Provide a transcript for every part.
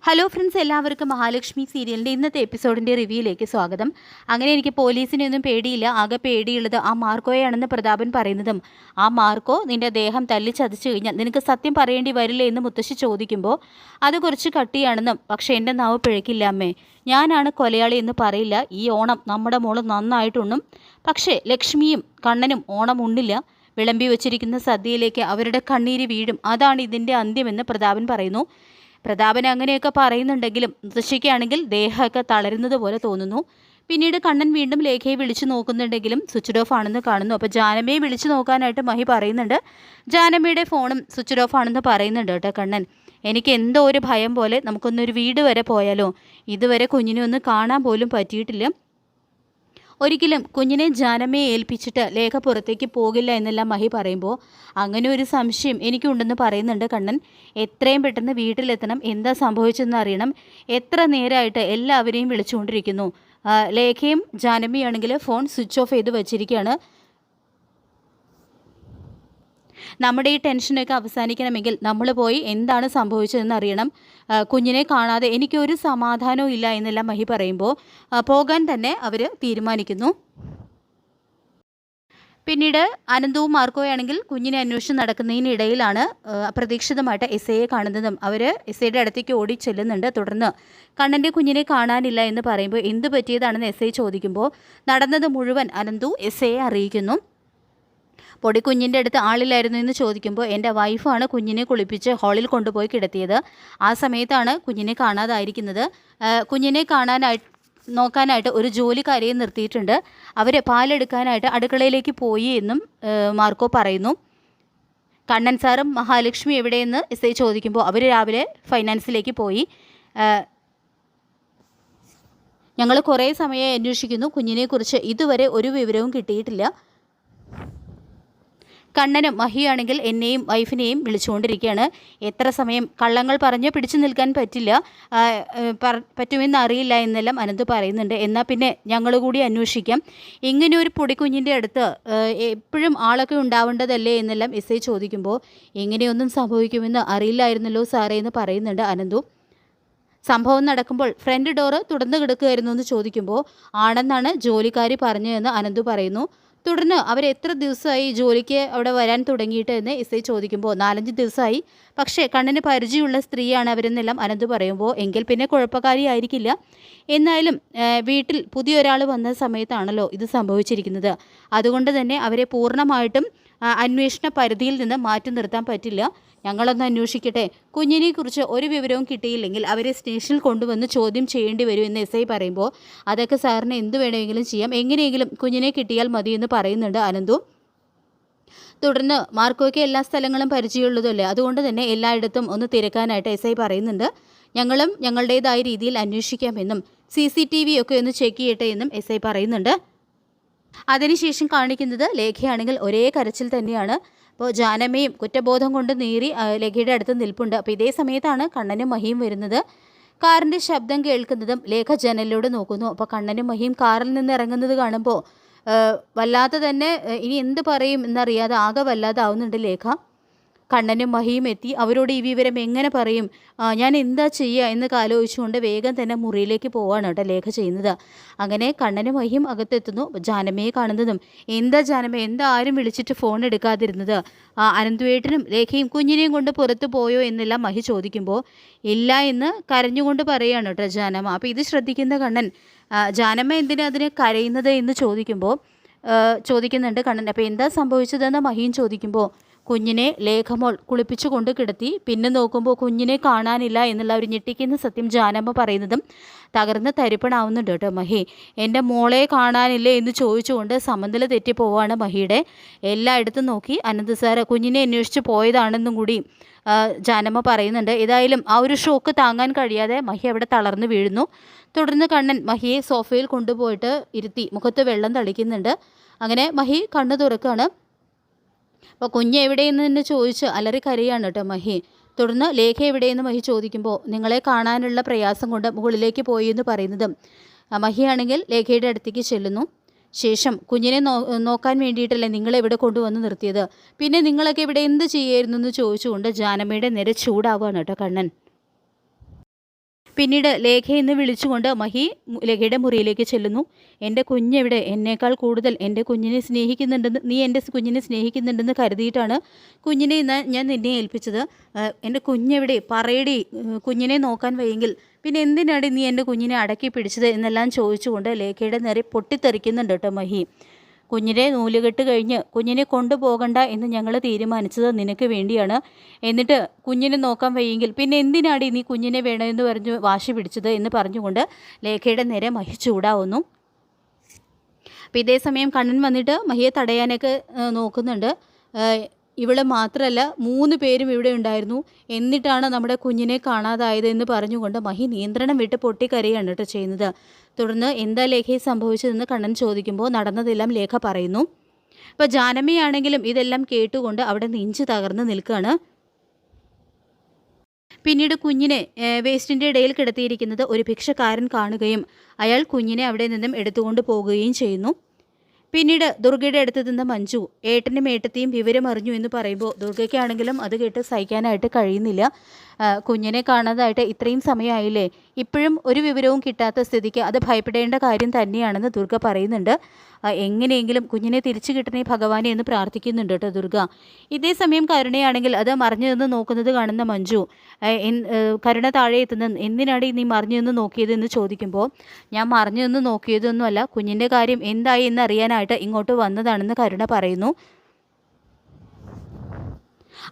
Hello friends, എല്ലാവർക്കും മഹാലക്ഷ്മി സീരിയലിൻ്റെ ഇന്നത്തെ എപ്പിസോഡിൻ്റെ റിവ്യൂയിലേക്ക് സ്വാഗതം. അങ്ങനെ എനിക്ക് പോലീസിനെയൊന്നും പേടിയില്ല, ആകെ പേടിയുള്ളത് ആ മാർക്കോയാണെന്ന് പ്രതാപൻ പറയുന്നതും, ആ മാർക്കോ നിൻ്റെ ദേഹം തല്ലിച്ചതച്ചു കഴിഞ്ഞാൽ നിനക്ക് സത്യം പറയേണ്ടി വരില്ലേ എന്ന് മുത്തശ്ശി ചോദിക്കുമ്പോൾ, അത് കുറച്ച് കട്ടിയാണെന്നും പക്ഷേ എൻ്റെ നാവ് പിഴക്കില്ല അമ്മേ, ഞാനാണ് കൊലയാളി എന്ന് പറയില്ല. ഈ ഓണം നമ്മുടെ മോള് നന്നായിട്ടുണ്ണും, പക്ഷേ ലക്ഷ്മിയും കണ്ണനും ഓണം ഉണ്ണില്ല. വിളമ്പി വച്ചിരിക്കുന്ന സദ്യയിലേക്ക് അവരുടെ കണ്ണീര് വീഴും, അതാണ് ഇതിൻ്റെ അന്ത്യമെന്ന് പ്രതാപൻ പറയുന്നു. പ്രതാപൻ അങ്ങനെയൊക്കെ പറയുന്നുണ്ടെങ്കിലും മുത്തശ്ശിക്കാണെങ്കിൽ ദേഹമൊക്കെ തളരുന്നത് പോലെ തോന്നുന്നു. പിന്നീട് കണ്ണൻ വീണ്ടും ലേഖയെ വിളിച്ചു നോക്കുന്നുണ്ടെങ്കിലും സ്വിച്ച് ഓഫ് ആണെന്ന് കാണുന്നു. അപ്പോൾ ജാനമ്മയെ വിളിച്ചു നോക്കാനായിട്ട് മഹി പറയുന്നുണ്ട്. ജാനമ്മയുടെ ഫോണും സ്വിച്ച് ഓഫ് ആണെന്ന് പറയുന്നുണ്ട് കേട്ടോ കണ്ണൻ. എനിക്ക് എന്തോ ഒരു ഭയം പോലെ, നമുക്കൊന്നൊരു വീട് വരെ പോയാലോ, ഇതുവരെ കുഞ്ഞിനെ ഒന്ന് കാണാൻ പോലും പറ്റിയിട്ടില്ല. ഒരിക്കലും കുഞ്ഞിനെ ജാനമ്മയെ ഏൽപ്പിച്ചിട്ട് ലേഖ പുറത്തേക്ക് പോകില്ല എന്നെല്ലാം മഹി പറയുമ്പോൾ, അങ്ങനെ ഒരു സംശയം എനിക്കുണ്ടെന്ന് പറയുന്നുണ്ട് കണ്ണൻ. എത്രയും പെട്ടെന്ന് വീട്ടിലെത്തണം, എന്താ സംഭവിച്ചതെന്ന് അറിയണം. എത്ര നേരമായിട്ട് എല്ലാവരെയും വിളിച്ചുകൊണ്ടിരിക്കുന്നു. ലേഖയും ജാനമ്മയാണെങ്കിൽ ഫോൺ സ്വിച്ച് ഓഫ് ചെയ്ത് വച്ചിരിക്കുകയാണ്. നമ്മുടെ ഈ ടെൻഷനൊക്കെ അവസാനിക്കണമെങ്കിൽ നമ്മൾ പോയി എന്താണ് സംഭവിച്ചതെന്ന് അറിയണം. കുഞ്ഞിനെ കാണാതെ എനിക്കൊരു സമാധാനവും ഇല്ല എന്നെല്ലാം മഹി പറയുമ്പോൾ പോകാൻ തന്നെ അവർ തീരുമാനിക്കുന്നു. പിന്നീട് അനന്തവും മാർക്കോയാണെങ്കിൽ കുഞ്ഞിനെ അന്വേഷിച്ച് നടക്കുന്നതിനിടയിലാണ് അപ്രതീക്ഷിതമായിട്ട് എസ് ഐയെ കാണുന്നതും അവർ എസ് ഐയുടെ അടുത്തേക്ക് ഓടി ചെല്ലുന്നുണ്ട്. തുടർന്ന് കണ്ണൻ്റെ കുഞ്ഞിനെ കാണാനില്ല എന്ന് പറയുമ്പോൾ എന്ത് പറ്റിയതാണെന്ന് എസ് ഐ ചോദിക്കുമ്പോൾ നടന്നത് മുഴുവൻ അനന്തു എസ് ഐയെ അറിയിക്കുന്നു. പൊടിക്കുഞ്ഞിൻ്റെ അടുത്ത് ആളില്ലായിരുന്നു എന്ന് ചോദിക്കുമ്പോൾ എൻ്റെ വൈഫാണ് കുഞ്ഞിനെ കുളിപ്പിച്ച് ഹാളിൽ കൊണ്ടുപോയി കിടത്തിയത്. ആ സമയത്താണ് കുഞ്ഞിനെ കാണാതായിരിക്കുന്നത്. കുഞ്ഞിനെ നോക്കാനായിട്ട് ഒരു ജോലിക്കാരിയെ നിർത്തിയിട്ടുണ്ട്. അവർ പാലെടുക്കാനായിട്ട് അടുക്കളയിലേക്ക് പോയി എന്നും മാർക്കോ പറയുന്നു. കണ്ണൻ സാറും മഹാലക്ഷ്മി എവിടെയെന്ന് എസ് ഐ ചോദിക്കുമ്പോൾ അവർ രാവിലെ ഫൈനാൻസിലേക്ക് പോയി. ഞങ്ങൾ കുറേ സമയം അന്വേഷിക്കുന്നു, കുഞ്ഞിനെക്കുറിച്ച് ഇതുവരെ ഒരു വിവരവും കിട്ടിയിട്ടില്ല. കണ്ണനും മഹിയാണെങ്കിൽ എന്നെയും വൈഫിനെയും വിളിച്ചുകൊണ്ടിരിക്കുകയാണ്. എത്ര സമയം കള്ളങ്ങൾ പറഞ്ഞ് പിടിച്ചു നിൽക്കാൻ പറ്റുമെന്ന് അറിയില്ല എന്നെല്ലാം അനന്ത് പറയുന്നുണ്ട്. എന്നാൽ പിന്നെ ഞങ്ങൾ കൂടി അന്വേഷിക്കാം. ഇങ്ങനെ ഒരു പൊടിക്കുഞ്ഞിൻ്റെ അടുത്ത് എപ്പോഴും ആളൊക്കെ ഉണ്ടാവേണ്ടതല്ലേ എന്നെല്ലാം എസ് ഐ ചോദിക്കുമ്പോൾ എങ്ങനെയൊന്നും സംഭവിക്കുമെന്ന് അറിയില്ലായിരുന്നല്ലോ സാറേ എന്ന് പറയുന്നുണ്ട് അനന്തു. സംഭവം നടക്കുമ്പോൾ ഫ്രണ്ട് ഡോറ് തുറന്നു കിടക്കുകയായിരുന്നു എന്ന് ചോദിക്കുമ്പോൾ ആണെന്നാണ് ജോലിക്കാരി പറഞ്ഞതെന്ന് അനന്തു പറയുന്നു. തുടർന്ന് അവർ എത്ര ദിവസമായി ജോലിക്ക് അവിടെ വരാൻ തുടങ്ങിയിട്ട് എന്ന് എസ് ഐ ചോദിക്കുമ്പോൾ 4-5 ദിവസമായി, പക്ഷേ കണ്ണിന് പരിചയമുള്ള സ്ത്രീയാണ് അവരെന്നെല്ലാം അനന്ത് പറയുമ്പോൾ എങ്കിൽ പിന്നെ കുഴപ്പക്കാരിയായിരിക്കില്ല. എന്നാലും വീട്ടിൽ പുതിയൊരാൾ വന്ന സമയത്താണല്ലോ ഇത് സംഭവിച്ചിരിക്കുന്നത്. അതുകൊണ്ട് തന്നെ അവരെ പൂർണ്ണമായിട്ടും അന്വേഷണ പരിധിയിൽ നിന്ന് മാറ്റി നിർത്താൻ പറ്റില്ല. ഞങ്ങളൊന്ന് അന്വേഷിക്കട്ടെ. കുഞ്ഞിനെക്കുറിച്ച് ഒരു വിവരവും കിട്ടിയില്ലെങ്കിൽ അവരെ സ്റ്റേഷനിൽ കൊണ്ടുവന്ന് ചോദ്യം ചെയ്യേണ്ടി വരും എന്ന് എസ് ഐ പറയുമ്പോൾ അതൊക്കെ സാറിന് എന്ത് വേണമെങ്കിലും ചെയ്യാം, എങ്ങനെയെങ്കിലും കുഞ്ഞിനെ കിട്ടിയാൽ മതിയെന്ന് പറയുന്നുണ്ട് അനന്തു. തുടർന്ന് മാർക്കോയ്ക്ക് എല്ലാ സ്ഥലങ്ങളും പരിചയമുള്ളതല്ലേ, അതുകൊണ്ട് തന്നെ എല്ലായിടത്തും ഒന്ന് തിരക്കാനായിട്ട് എസ് ഐ പറയുന്നുണ്ട്. ഞങ്ങളും ഞങ്ങളുടേതായ രീതിയിൽ അന്വേഷിക്കാമെന്നും CCTV ഒക്കെ ഒന്ന് ചെക്ക് ചെയ്യട്ടെ എന്നും എസ് ഐ പറയുന്നുണ്ട്. അതിനുശേഷം കാണിക്കുന്നത് ലേഖയാണെങ്കിൽ ഒരേ കരച്ചിൽ തന്നെയാണ്. അപ്പോൾ ജാനമ്മയും കുറ്റബോധം കൊണ്ട് നീറി ലേഖയുടെ അടുത്ത് നിൽപ്പുണ്ട്. അപ്പോൾ ഇതേ സമയത്താണ് കണ്ണനും മഹിയും വരുന്നത്. കാറിൻ്റെ ശബ്ദം കേൾക്കുന്നതും ലേഖ ജനലിലൂടെ നോക്കുന്നു. അപ്പോൾ കണ്ണനും മഹിയും കാറിൽ നിന്ന് ഇറങ്ങുന്നത് കാണുമ്പോൾ വല്ലാതെ തന്നെ ഇനി എന്ത് പറയും എന്നറിയാതെ ആകെ വല്ലാതാവുന്നുണ്ട് ലേഖ. കണ്ണനും മഹിയും എത്തി. അവരോട് ഈ വിവരം എങ്ങനെ പറയും, ഞാൻ എന്താ ചെയ്യുക എന്നൊക്കെ ആലോചിച്ചുകൊണ്ട് വേഗം തന്നെ മുറിയിലേക്ക് പോവാണ് കേട്ടോ ലേഖ ചെയ്യുന്നത്. അങ്ങനെ കണ്ണനും മഹിയും അകത്തെത്തുന്നു. ജാനമ്മയെ കാണുന്നതും എന്താ ജാനമ്മ, എന്താ ആരും വിളിച്ചിട്ട് ഫോൺ എടുക്കാതിരുന്നത്, അനന്തുവേട്ടനും ലേഖയും കുഞ്ഞിനെയും കൊണ്ട് പുറത്ത് പോയോ എന്നെല്ലാം മഹി ചോദിക്കുമ്പോൾ ഇല്ല എന്ന് കരഞ്ഞുകൊണ്ട് പറയുകയാണ് കേട്ടോ ജാനമ്മ. അപ്പോൾ ഇത് ശ്രദ്ധിക്കുന്ന കണ്ണൻ ജാനമ്മ എന്തിനാ അതിന് കരയുന്നത് എന്ന് ചോദിക്കുന്നുണ്ട് കണ്ണൻ. അപ്പോൾ എന്താ സംഭവിച്ചതെന്ന് മഹിയും ചോദിക്കുമ്പോൾ കുഞ്ഞിനെ ലേഖമോൾ കുളിപ്പിച്ചു കൊണ്ട് കിടത്തി, പിന്നെ നോക്കുമ്പോൾ കുഞ്ഞിനെ കാണാനില്ല എന്നുള്ള ഒരു ഞെട്ടിക്കുന്ന സത്യം ജാനമ്മ പറയുന്നതും തകർന്ന് തരിപ്പണാവുന്നുണ്ട് കേട്ടോ മഹി. എൻ്റെ മോളെ കാണാനില്ലേ എന്ന് ചോദിച്ചുകൊണ്ട് സമനില തെറ്റിപ്പോവാണ് മഹിയുടെ. എല്ലായിടത്തും നോക്കി അനന്ത് സാറ് കുഞ്ഞിനെ അന്വേഷിച്ച് പോയതാണെന്നും കൂടി ജാനമ്മ പറയുന്നുണ്ട്. ഏതായാലും ആ ഒരു ഷോക്ക് താങ്ങാൻ കഴിയാതെ മഹി അവിടെ തളർന്നു വീഴുന്നു. തുടർന്ന് കണ്ണൻ മഹിയെ സോഫയിൽ കൊണ്ടുപോയിട്ട് ഇരുത്തി മുഖത്ത് വെള്ളം തളിക്കുന്നുണ്ട്. അങ്ങനെ മഹി കണ്ണു തുറക്കുകയാണ്. അപ്പോൾ കുഞ്ഞ് എവിടെയെന്ന് തന്നെ ചോദിച്ച് അലറി കരയാണ് കേട്ടോ മഹി. തുടർന്ന് ലേഖ എവിടെയെന്ന് മഹി ചോദിക്കുമ്പോൾ നിങ്ങളെ കാണാനുള്ള പ്രയാസം കൊണ്ട് മുകളിലേക്ക് പോയി എന്ന് പറയുന്നതും മഹിയാണെങ്കിൽ ലേഖയുടെ അടുത്തേക്ക് ചെല്ലുന്നു. ശേഷം കുഞ്ഞിനെ നോക്കാൻ വേണ്ടിയിട്ടല്ലേ നിങ്ങളെവിടെ കൊണ്ടുവന്ന് നിർത്തിയത്, പിന്നെ നിങ്ങളൊക്കെ ഇവിടെ എന്ത് ചെയ്യായിരുന്നു എന്ന് ചോദിച്ചുകൊണ്ട് ജാനമ്മയുടെ നേരെ ചൂടാവുകയാണ് കേട്ടോ കണ്ണൻ. പിന്നീട് ലേഖയെന്ന് വിളിച്ചുകൊണ്ട് മഹി ലേഖയുടെ മുറിയിലേക്ക് ചെല്ലുന്നു. എൻ്റെ കുഞ്ഞെവിടെ? എന്നേക്കാൾ കൂടുതൽ എൻ്റെ കുഞ്ഞിനെ സ്നേഹിക്കുന്നുണ്ടെന്ന്, നീ എൻ്റെ കുഞ്ഞിനെ സ്നേഹിക്കുന്നുണ്ടെന്ന് കരുതിയിട്ടാണ് കുഞ്ഞിനെ ഇന്ന് ഞാൻ നിന്നെ ഏൽപ്പിച്ചത്. എൻ്റെ കുഞ്ഞെവിടെ? പറയടി. കുഞ്ഞിനെ നോക്കാൻ വയ്യെങ്കിൽ പിന്നെ എന്തിനാടി നീ എൻ്റെ കുഞ്ഞിനെ അടക്കി പിടിച്ചത് എന്നെല്ലാം ചോദിച്ചുകൊണ്ട് ലേഖയുടെ നേരെ പൊട്ടിത്തെറിക്കുന്നുണ്ട് കേട്ടോ മഹി. കുഞ്ഞിനെ നൂലുകെട്ട് കഴിഞ്ഞ് കുഞ്ഞിനെ കൊണ്ടുപോകണ്ട എന്ന് ഞങ്ങൾ തീരുമാനിച്ചത് നിനക്ക് വേണ്ടിയാണ്. എന്നിട്ട് കുഞ്ഞിനെ നോക്കാൻ വയ്യെങ്കിൽ പിന്നെ എന്തിനാടി നീ കുഞ്ഞിനെ വേണമെന്ന് പറഞ്ഞ് വാശി പിടിച്ചത് എന്ന് പറഞ്ഞുകൊണ്ട് ലേഖയുടെ നേരെ മഹി ചൂടാവുന്നു. അപ്പോൾ ഇതേ സമയം കണ്ണൻ വന്നിട്ട് മഹിയെ തടയാനൊക്കെ നോക്കുന്നുണ്ട്. ഇവളെ മാത്രമല്ല 3 പേരും ഇവിടെ ഉണ്ടായിരുന്നു, എന്നിട്ടാണ് നമ്മുടെ കുഞ്ഞിനെ കാണാതായത് എന്ന് പറഞ്ഞുകൊണ്ട് മഹി നിയന്ത്രണം വിട്ട് പൊട്ടിക്കരയാണ് കേട്ടോ ചെയ്യുന്നത്. തുടർന്ന് എന്താ ലേഖയെ സംഭവിച്ചതെന്ന് കണ്ണൻ ചോദിക്കുമ്പോൾ നടന്നതെല്ലാം ലേഖ പറയുന്നു. അപ്പോൾ ജാനമ്മയാണെങ്കിലും ഇതെല്ലാം കേട്ടുകൊണ്ട് അവിടെ നെഞ്ച് തകർന്ന് നിൽക്കുകയാണ്. പിന്നീട് കുഞ്ഞിനെ വേസ്റ്റിൻ്റെ ഇടയിൽ കിടത്തിയിരിക്കുന്നത് ഒരു ഭിക്ഷക്കാരൻ കാണുകയും അയാൾ കുഞ്ഞിനെ അവിടെ നിന്നും എടുത്തുകൊണ്ട് പോകുകയും ചെയ്യുന്നു. പിന്നീട് ദുർഗയുടെ അടുത്ത് നിന്ന് മഞ്ജു ഏട്ടനും ഏട്ടത്തെയും വിവരം അറിഞ്ഞു എന്ന് പറയുമ്പോൾ ദുർഗയ്ക്കാണെങ്കിലും അത് കേട്ട് സഹിക്കാനായിട്ട് കഴിയുന്നില്ല. കുഞ്ഞിനെ കാണാതായിട്ട് ഇത്രയും സമയമായില്ലേ, ഇപ്പോഴും ഒരു വിവരവും കിട്ടാത്ത സ്ഥിതിക്ക് അത് ഭയപ്പെടേണ്ട കാര്യം തന്നെയാണെന്ന് ദുർഗ പറയുന്നുണ്ട്. എങ്ങനെയെങ്കിലും കുഞ്ഞിനെ തിരിച്ചു കിട്ടണേ ഭഗവാനെ എന്ന് പ്രാർത്ഥിക്കുന്നുണ്ട് കേട്ടോ ദുർഗ. ഇതേ സമയം കരുണയാണെങ്കിൽ അത് മറിഞ്ഞു നിന്ന് നോക്കുന്നത് കാണുന്ന മഞ്ജു കരുണ താഴെ എത്തുന്ന എന്തിനാണ് നീ മറിഞ്ഞു നിന്ന് നോക്കിയതെന്ന് ചോദിക്കുമ്പോൾ ഞാൻ മറിഞ്ഞു നിന്ന് നോക്കിയതൊന്നുമല്ല, കുഞ്ഞിൻ്റെ കാര്യം എന്തായി എന്ന് അറിയാനായിട്ട് ഇങ്ങോട്ട് വന്നതാണെന്ന് കരുണ പറയുന്നു.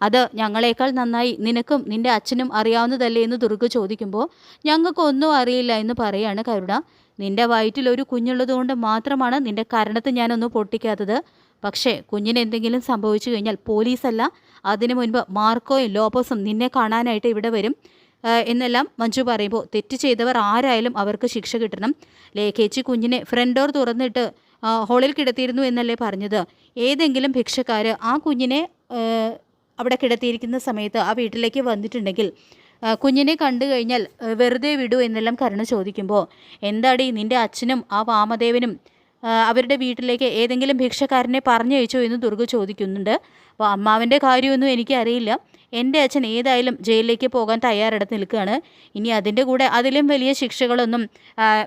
അത് ഞങ്ങളെക്കാൾ നന്നായി നിനക്കും നിൻ്റെ അച്ഛനും അറിയാവുന്നതല്ലേ എന്ന് ദുർഗ ചോദിക്കുമ്പോൾ ഞങ്ങൾക്കൊന്നും അറിയില്ല എന്ന് പറയാണ് കരുണ. നിൻ്റെ വയറ്റിൽ ഒരു കുഞ്ഞുള്ളതുകൊണ്ട് മാത്രമാണ് നിൻ്റെ കരണത്ത് ഞാനൊന്ന് പൊട്ടിക്കാത്തത്. പക്ഷേ കുഞ്ഞിന് എന്തെങ്കിലും സംഭവിച്ചു കഴിഞ്ഞാൽ പോലീസല്ല, അതിനു മുൻപ് മാർക്കോയും ലോപ്പസും നിന്നെ കാണാനായിട്ട് ഇവിടെ വരും എന്നെല്ലാം മഞ്ജു പറയുമ്പോൾ തെറ്റ് ചെയ്തവർ ആരായാലും അവർക്ക് ശിക്ഷ കിട്ടണം. ലേഖേച്ചി കുഞ്ഞിനെ ഫ്രണ്ട് ഡോർ തുറന്നിട്ട് ഹോളിൽ കിടത്തിയിരുന്നു എന്നല്ലേ പറഞ്ഞത്. ഏതെങ്കിലും ഭിക്ഷക്കാർ ആ കുഞ്ഞിനെ അവിടെ കിടത്തിയിരിക്കുന്ന സമയത്ത് ആ വീട്ടിലേക്ക് വന്നിട്ടുണ്ടെങ്കിൽ കുഞ്ഞിനെ കണ്ടു കഴിഞ്ഞാൽ വെറുതെ വിടൂ എന്നെല്ലാം കരുണ ചോദിക്കുമ്പോൾ എന്താടി നിൻ്റെ അച്ഛനും ആ വാമദേവനും അവരുടെ വീട്ടിലേക്ക് ഏതെങ്കിലും ഭിക്ഷക്കാരനെ പറഞ്ഞയച്ചോ എന്ന് ദുർഗ ചോദിക്കുന്നുണ്ട്. അപ്പോൾ അമ്മാവൻ്റെ കാര്യമൊന്നും എനിക്കറിയില്ല, എൻ്റെ അച്ഛൻ ഏതായാലും ജയിലിലേക്ക് പോകാൻ തയ്യാറെടുത്ത് നിൽക്കുകയാണ്. ഇനി അതിൻ്റെ കൂടെ അതിലും വലിയ ശിക്ഷകളൊന്നും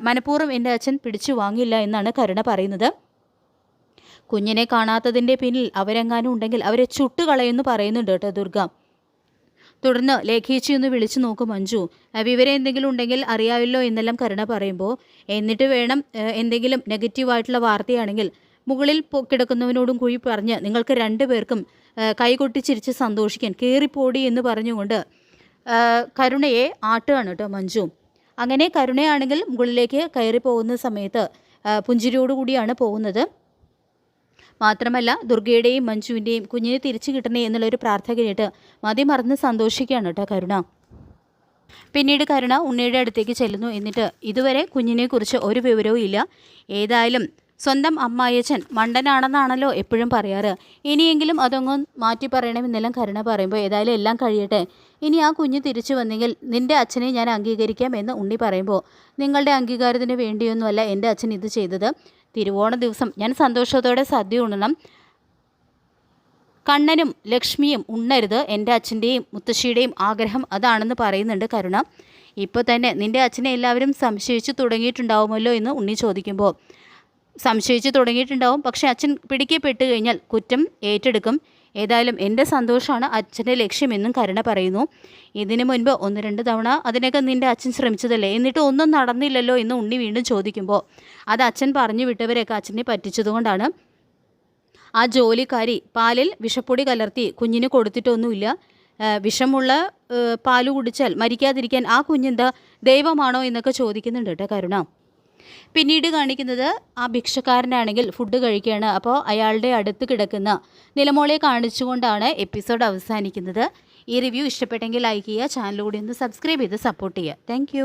മനഃപൂർവ്വം എൻ്റെ അച്ഛൻ പിടിച്ചു വാങ്ങില്ല എന്നാണ് കരുണ പറയുന്നത്. കുഞ്ഞിനെ കാണാത്തതിൻ്റെ പിന്നിൽ അവരെങ്ങാനും ഉണ്ടെങ്കിൽ അവരെ ചുട്ടുകളയെന്ന് പറയുന്നുണ്ട് കേട്ടോ ദുർഗ. തുടർന്ന് ലേഖേച്ചി ഒന്ന് വിളിച്ചു നോക്കും മഞ്ജു, വിവരം എന്തെങ്കിലും ഉണ്ടെങ്കിൽ അറിയാമല്ലോ എന്നെല്ലാം കരുണ പറയുമ്പോൾ എന്നിട്ട് വേണം എന്തെങ്കിലും നെഗറ്റീവായിട്ടുള്ള വാർത്തയാണെങ്കിൽ മുകളിൽ കിടക്കുന്നവനോടും കൂടി പറഞ്ഞ് നിങ്ങൾക്ക് 2 പേർക്കും കൈകൊട്ടി ചിരിച്ച് സന്തോഷിക്കാൻ കയറിപ്പോടി എന്ന് പറഞ്ഞുകൊണ്ട് കരുണയെ ആട്ടുകയാണ് കേട്ടോ മഞ്ജു. അങ്ങനെ കരുണയാണെങ്കിൽ മുകളിലേക്ക് കയറി പോകുന്ന സമയത്ത് പുഞ്ചിരിയോടുകൂടിയാണ് പോകുന്നത്. മാത്രമല്ല ദുർഗയുടെയും മഞ്ജുവിൻ്റെയും കുഞ്ഞിനെ തിരിച്ചു കിട്ടണേ എന്നുള്ളൊരു പ്രാർത്ഥന കേട്ട് മറന്ന് സന്തോഷിക്കുകയാണ് കേട്ടോ കരുണ. പിന്നീട് കരുണ ഉണ്ണിയുടെ അടുത്തേക്ക് ചെല്ലുന്നു. എന്നിട്ട് ഇതുവരെ കുഞ്ഞിനെക്കുറിച്ച് ഒരു വിവരവും ഇല്ല. ഏതായാലും സ്വന്തം അമ്മായച്ചൻ മണ്ടനാണെന്നാണല്ലോ എപ്പോഴും പറയാറ്, ഇനിയെങ്കിലും അതൊന്നും മാറ്റി പറയണമെന്നെല്ലാം കരുണ പറയുമ്പോൾ ഏതായാലും എല്ലാം കഴിയട്ടെ, ഇനി ആ കുഞ്ഞ് തിരിച്ചു വന്നെങ്കിൽ നിൻ്റെ അച്ഛനെ ഞാൻ അംഗീകരിക്കാം എന്ന് ഉണ്ണി പറയുമ്പോൾ നിങ്ങളുടെ അംഗീകാരത്തിന് വേണ്ടിയൊന്നുമല്ല എൻ്റെ അച്ഛൻ ഇത് ചെയ്തത്. തിരുവോണ ദിവസം ഞാൻ സന്തോഷത്തോടെ സദ്യ ഉണ്ണണം, കണ്ണനും ലക്ഷ്മിയും ഉണ്ണരുത്, എൻ്റെ അച്ഛൻ്റെയും മുത്തശ്ശിയുടെയും ആഗ്രഹം അതാണെന്ന് പറയുന്നുണ്ട് കരുണ. ഇപ്പോൾ തന്നെ നിൻ്റെ അച്ഛനെ എല്ലാവരും സംശയിച്ചു തുടങ്ങിയിട്ടുണ്ടാവുമല്ലോ എന്ന് ഉണ്ണി ചോദിക്കുമ്പോൾ സംശയിച്ചു തുടങ്ങിയിട്ടുണ്ടാവും, പക്ഷേ അച്ഛൻ പിടിക്കപ്പെട്ട് കഴിഞ്ഞാൽ കുറ്റം ഏറ്റെടുക്കും. ഏതായാലും എൻ്റെ സന്തോഷമാണ് അച്ഛൻ്റെ ലക്ഷ്യമെന്നും കരുണ പറയുന്നു. ഇതിനു മുൻപ് 1-2 തവണ അതിനൊക്കെ നിൻ്റെ അച്ഛൻ ശ്രമിച്ചതല്ലേ, എന്നിട്ട് ഒന്നും നടന്നില്ലല്ലോ എന്ന് ഉണ്ണി വീണ്ടും ചോദിക്കുമ്പോൾ അത് അച്ഛൻ പറഞ്ഞു വിട്ടവരെയൊക്കെ അച്ഛനെ പറ്റിച്ചതുകൊണ്ടാണ്. ആ ജോലിക്കാരി പാലിൽ വിഷപ്പൊടി കലർത്തി കുഞ്ഞിന് കൊടുത്തിട്ടൊന്നുമില്ല. വിഷമുള്ള പാല് കുടിച്ചാൽ മരിക്കാതിരിക്കാൻ ആ കുഞ്ഞെന്താ ദൈവമാണോ എന്നൊക്കെ ചോദിക്കുന്നുണ്ട് കേട്ടോ കരുണ. പിന്നീട് കാണിക്കുന്നത് ആ ഭിക്ഷക്കാരനാണെങ്കിൽ ഫുഡ് കഴിക്കുകയാണ്. അപ്പോൾ അയാളുടെ അടുത്ത് കിടക്കുന്ന നിലമോളെ കാണിച്ചുകൊണ്ടാണ് എപ്പിസോഡ് അവസാനിക്കുന്നത്. ഈ റിവ്യൂ ഇഷ്ടപ്പെട്ടെങ്കിൽ ലൈക്ക് ചെയ്യുക, ചാനൽ കൂടി ഒന്ന് സബ്സ്ക്രൈബ് ചെയ്ത് സപ്പോർട്ട് ചെയ്യുക. താങ്ക്